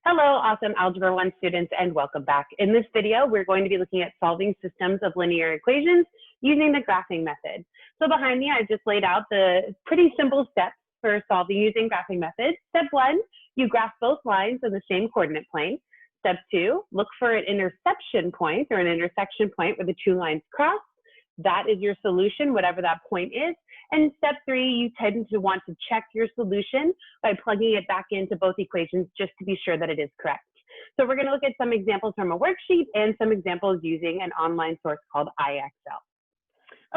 Hello, awesome Algebra 1 students, and welcome back. In this video, we're going to be looking at solving systems of linear equations using the graphing method. So behind me, I've just laid out the pretty simple steps for solving using graphing method. Step 1, you graph both lines in the same coordinate plane. Step 2, look for an interception point or an intersection point where the two lines cross. That is your solution, whatever that point is. And step 3, you tend to want to check your solution by plugging it back into both equations just to be sure that it is correct. So we're going to look at some examples from a worksheet and some examples using an online source called IXL.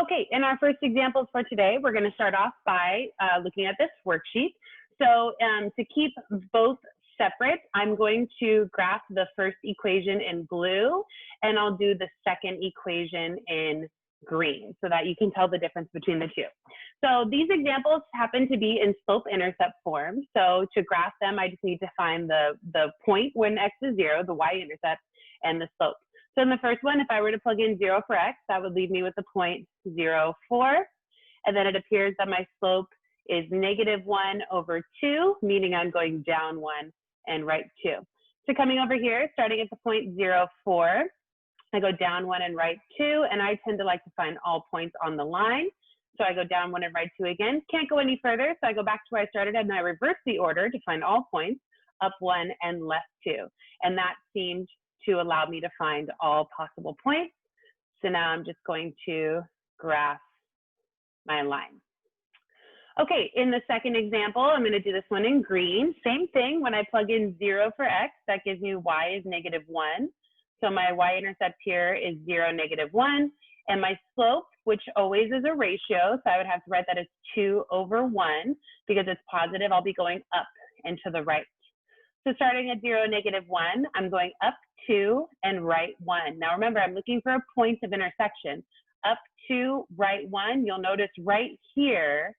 Okay, in our first examples for today, we're going to start off by looking at this worksheet. So to keep both separate, I'm going to graph the first equation in blue, and I'll do the second equation in green so that you can tell the difference between the two. So these examples happen to be in slope-intercept form. So to graph them, I just need to find the point when x is 0, the y-intercept, and the slope. So in the first one, if I were to plug in 0 for x, that would leave me with the point 0, 4. And then it appears that my slope is -1/2, meaning I'm going down 1 and right 2. So coming over here, starting at the point 0, 4, I go down 1 and right 2, and I tend to like to find all points on the line. So I go down 1 and right 2 again. Can't go any further, so I go back to where I started and I reverse the order to find all points, up 1 and left 2. And that seemed to allow me to find all possible points. So now I'm just going to graph my line. Okay, in the second example, I'm going to do this one in green. Same thing, when I plug in 0 for x, that gives me y is -1. So my y-intercept here is 0, -1, and my slope, which always is a ratio, so I would have to write that as 2/1, because it's positive, I'll be going up and to the right. So starting at 0, -1, I'm going up 2 and right 1. Now remember, I'm looking for a point of intersection. Up 2, right 1, you'll notice right here,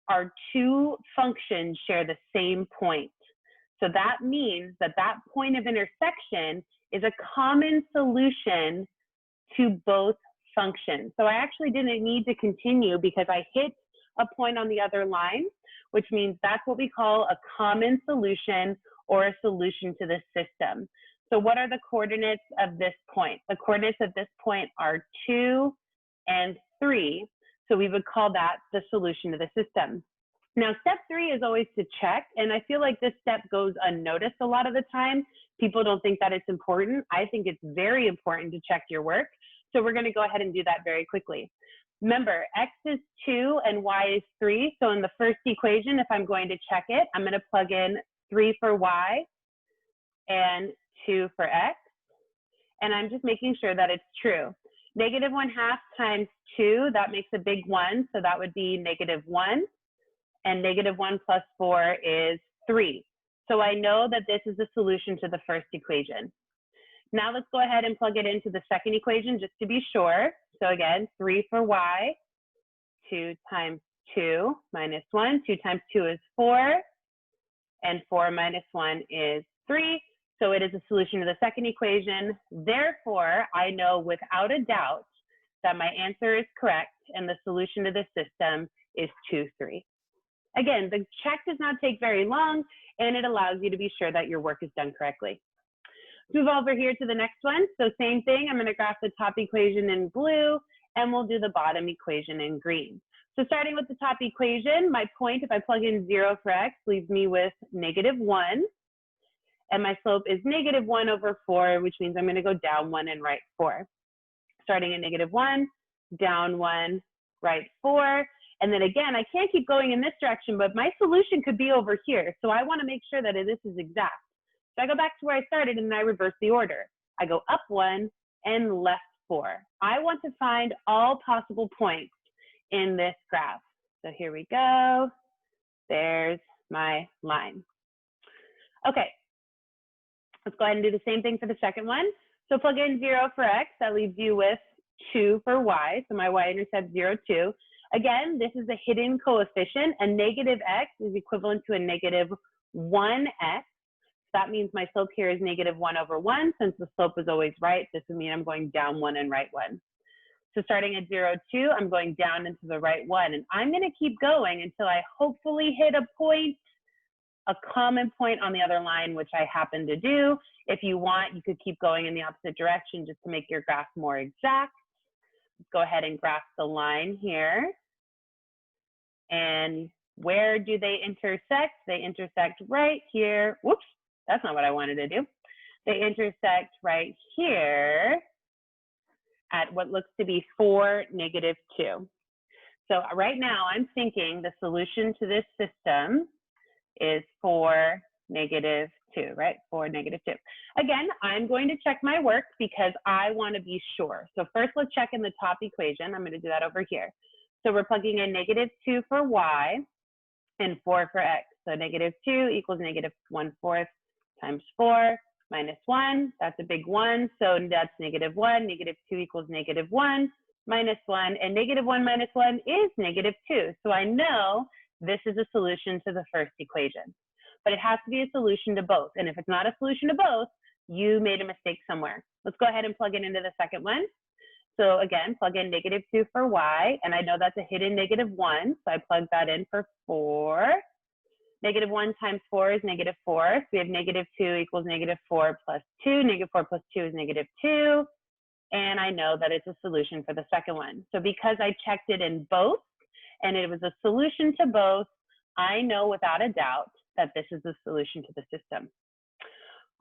our two functions share the same point. So that means that that point of intersection is a common solution to both functions. So I actually didn't need to continue because I hit a point on the other line, which means that's what we call a common solution or a solution to the system. So what are the coordinates of this point? The coordinates of this point are 2 and 3. So we would call that the solution to the system. Now, step 3 is always to check, and I feel like this step goes unnoticed a lot of the time. People don't think that it's important. I think it's very important to check your work. So we're going to go ahead and do that very quickly. Remember, x is 2 and y is 3. So in the first equation, if I'm going to check it, I'm going to plug in 3 for y and 2 for x. And I'm just making sure that it's true. -1/2 times 2, that makes a big 1. So that would be -1. And -1 plus 4 is 3. So I know that this is the solution to the first equation. Now let's go ahead and plug it into the second equation just to be sure. So again, 3 for y, 2 times 2 minus 1. 2 times 2 is 4, and 4 minus 1 is 3. So it is a solution to the second equation. Therefore, I know without a doubt that my answer is correct, and the solution to this system is 2, 3. Again, the check does not take very long, and it allows you to be sure that your work is done correctly. Let's move over here to the next one. So same thing, I'm going to graph the top equation in blue, and we'll do the bottom equation in green. So starting with the top equation, my point, if I plug in 0 for x, leaves me with -1. And my slope is -1/4, which means I'm going to go down 1 and right 4. Starting at -1, down 1, right 4. And then again, I can't keep going in this direction, but my solution could be over here. So I want to make sure that this is exact. So I go back to where I started and I reverse the order. I go up 1 and left 4. I want to find all possible points in this graph. So here we go. There's my line. Okay, let's go ahead and do the same thing for the second one. So plug in 0 for x, that leaves you with 2 for y. So my y-intercept 0, 2. Again, this is a hidden coefficient. A -x is equivalent to a -1x. That means my slope here is -1/1. Since the slope is always right, this would mean I'm going down 1 and right 1. So starting at 0, 2, I'm going down into the right 1. And I'm going to keep going until I hopefully hit a point a common point on the other line, which I happen to do. If you want, you could keep going in the opposite direction just to make your graph more exact. Go ahead and graph the line here. And where do they intersect? They intersect right here. Whoops, that's not what I wanted to do. They intersect right here at what looks to be 4, -2. So right now I'm thinking the solution to this system is 4, -2, right? 4, -2. Again, I'm going to check my work because I want to be sure. So first let's check in the top equation. I'm going to do that over here. So we're plugging in -2 for y and 4 for x. So -2 equals -1/4 times 4 minus 1. That's a big 1. So that's -1. -2 equals -1 minus 1. And -1 minus 1 is -2. So I know this is a solution to the first equation. But it has to be a solution to both. And if it's not a solution to both, you made a mistake somewhere. Let's go ahead and plug it into the second one. So again, plug in -2 for y, and I know that's a hidden -1, so I plug that in for 4. -1 times 4 is -4, so we have -2 equals -4 plus 2. -4 plus 2 is -2, and I know that it's a solution for the second one. So because I checked it in both, and it was a solution to both, I know without a doubt that this is the solution to the system.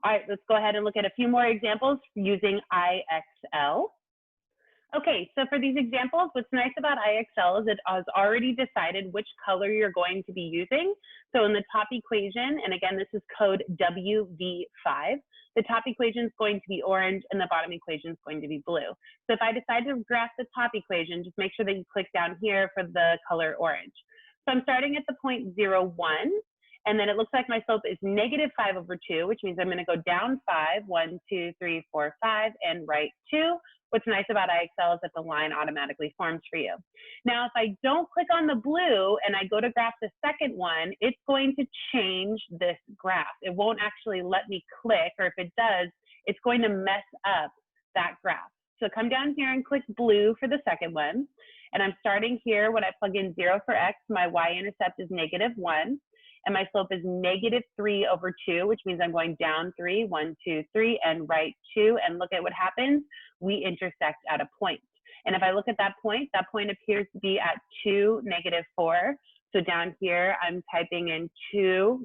All right, let's go ahead and look at a few more examples using IXL. Okay, so for these examples, what's nice about IXL is it has already decided which color you're going to be using. So in the top equation, and again, this is code WV5, the top equation is going to be orange and the bottom equation is going to be blue. So if I decide to graph the top equation, just make sure that you click down here for the color orange. So I'm starting at the point 0, 1, and then it looks like my slope is -5/2, which means I'm going to go down 5, 1, 2, 3, 4, 5, and right 2. What's nice about IXL is that the line automatically forms for you. Now, if I don't click on the blue and I go to graph the second one, it's going to change this graph. It won't actually let me click, or if it does, it's going to mess up that graph. So come down here and click blue for the second one. And I'm starting here. When I plug in 0 for x, my y-intercept is -1. And my slope is -3/2, which means I'm going down 3, 1, 2, 3, and right 2. And look at what happens. We intersect at a point. And if I look at that point appears to be at 2, -4. So down here, I'm typing in 2,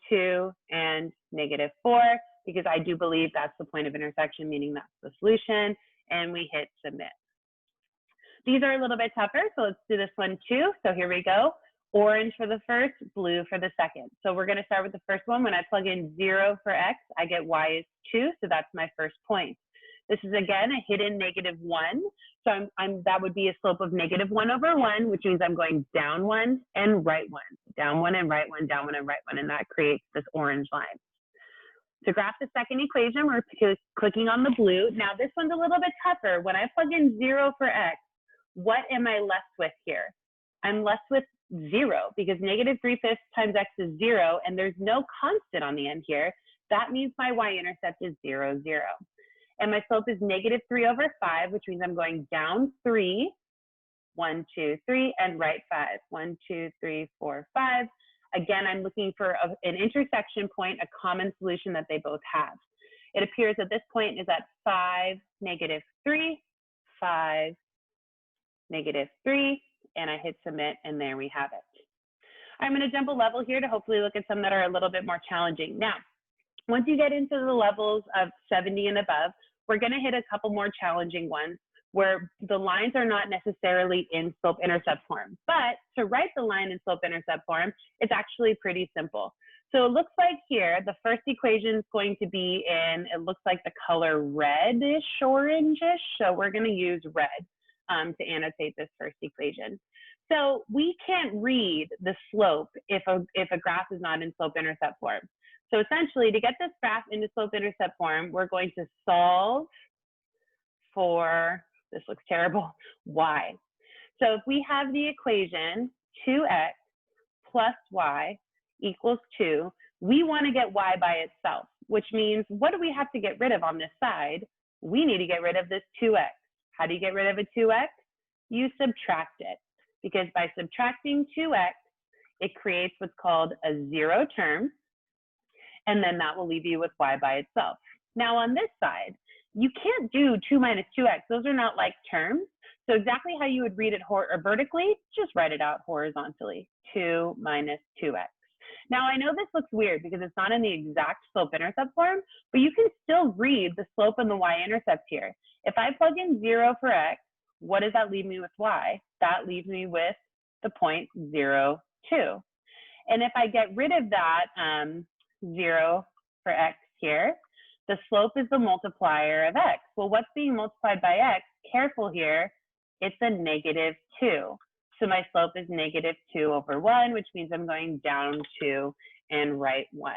2, and -4, because I do believe that's the point of intersection, meaning that's the solution. And we hit submit. These are a little bit tougher, so let's do this one too. So here we go. Orange for the first, blue for the second. So we're going to start with the first one. When I plug in 0 for x, I get y is 2, so that's my first point. This is again a hidden -1, so that would be a slope of -1/1, which means I'm going down 1 and right 1, down 1 and right 1, down 1 and right 1, and that creates this orange line. To graph the second equation, we're clicking on the blue. Now this one's a little bit tougher. When I plug in 0 for x, what am I left with here? I'm left with 0, because -3/5 times x is 0, and there's no constant on the end here. That means my y-intercept is 0, 0. And my slope is -3/5, which means I'm going down 3, 1, 2, 3, and right 5, 1, 2, 3, 4, 5. Again, I'm looking for an intersection point, a common solution that they both have. It appears that this point is at 5, -3, 5, -3, and I hit submit, and there we have it. I'm going to jump a level here to hopefully look at some that are a little bit more challenging. Now, once you get into the levels of 70 and above, we're going to hit a couple more challenging ones where the lines are not necessarily in slope-intercept form. But to write the line in slope-intercept form, it's actually pretty simple. So it looks like here, the first equation is going to be in, it looks like the color reddish, orangish. So we're going to use red to annotate this first equation. So we can't read the slope if a graph is not in slope-intercept form. So essentially, to get this graph into slope-intercept form, we're going to solve for, this looks terrible, y. So if we have the equation 2x plus y equals 2, we want to get y by itself, which means what do we have to get rid of on this side? We need to get rid of this 2x. How do you get rid of a 2x? You subtract it, because by subtracting 2x, it creates what's called a zero term, and then that will leave you with y by itself. Now on this side, you can't do 2 minus 2x. Those are not like terms. So exactly how you would read it vertically, just write it out horizontally, 2 minus 2x. Now I know this looks weird because it's not in the exact slope-intercept form, but you can still read the slope and the y-intercept here. If I plug in 0 for x, what does that leave me with y? That leaves me with the point 0, 2. And if I get rid of that 0 for x here, the slope is the multiplier of x. Well, what's being multiplied by x? Careful here, it's a negative 2. So my slope is negative 2 over 1, which means I'm going down 2 and right 1.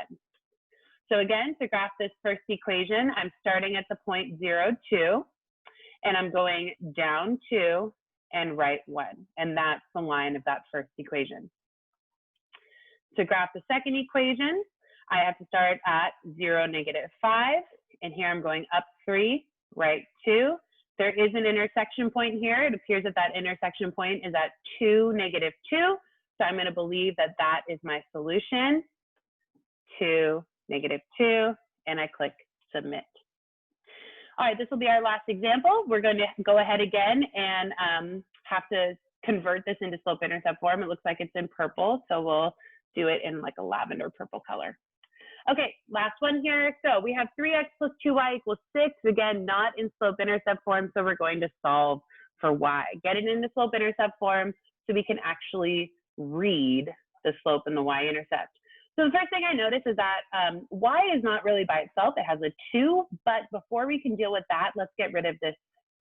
So again, to graph this first equation, I'm starting at the point 0, 2, and I'm going down 2 and right 1. And that's the line of that first equation. To graph the second equation, I have to start at 0, negative 5, and here I'm going up 3, right 2. There is an intersection point here. It appears that that intersection point is at 2, negative 2. So I'm going to believe that that is my solution, 2, negative 2, and I click submit. All right, this will be our last example. We're going to go ahead again and have to convert this into slope-intercept form. It looks like it's in purple, so we'll do it in like a lavender purple color. Okay, last one here. So we have 3x plus 2y equals 6. Again, not in slope-intercept form, so we're going to solve for y. Get it into slope-intercept form so we can actually read the slope and the y-intercept. So the first thing I notice is that y is not really by itself. It has a 2, but before we can deal with that, let's get rid of this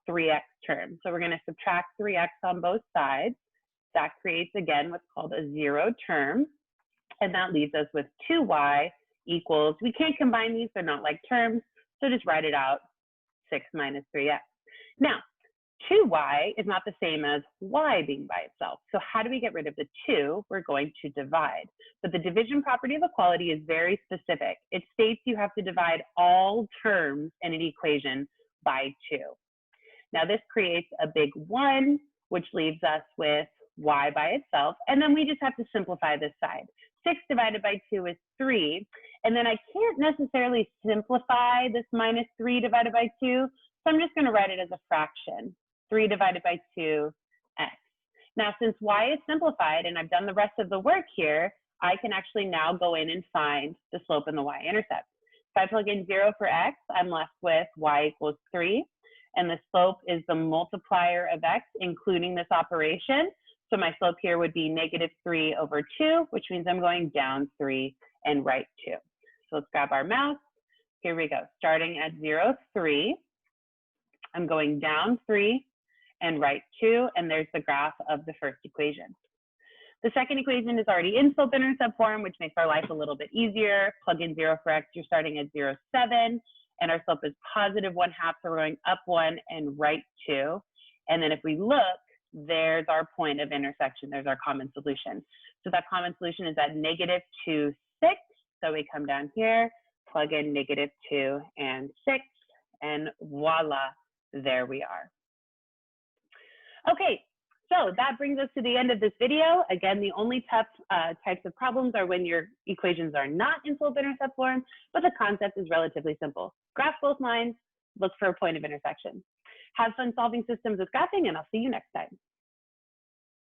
3x term. So we're going to subtract 3x on both sides. That creates, again, what's called a zero term, and that leaves us with 2y equals, we can't combine these, they're not like terms, so just write it out, 6 minus 3x. Now, 2y is not the same as y being by itself. So how do we get rid of the 2? We're going to divide. But the division property of equality is very specific. It states you have to divide all terms in an equation by 2. Now this creates a big 1, which leaves us with y by itself, and then we just have to simplify this side. 6 divided by 2 is 3, and then I can't necessarily simplify this minus 3 divided by 2, so I'm just going to write it as a fraction, 3 divided by 2, x. Now, since y is simplified and I've done the rest of the work here, I can actually now go in and find the slope and the y-intercept. If I plug in 0 for x, I'm left with y equals 3, and the slope is the multiplier of x, including this operation. So my slope here would be negative 3 over 2, which means I'm going down 3 and right 2. So let's grab our mouse. Here we go. Starting at 0, 3. I'm going down 3 and right 2, and there's the graph of the first equation. The second equation is already in slope-intercept form, which makes our life a little bit easier. Plug in 0 for x, you're starting at 0, 7, and our slope is positive 1/2, so we're going up 1 and right 2. And then if we look, there's our point of intersection. There's our common solution. So that common solution is at negative 2, 6. So we come down here, plug in negative 2 and 6, and voila, there we are. Okay, so that brings us to the end of this video. Again, the only tough types of problems are when your equations are not in slope-intercept form, but the concept is relatively simple. Graph both lines, look for a point of intersection. Have fun solving systems with graphing, and I'll see you next time.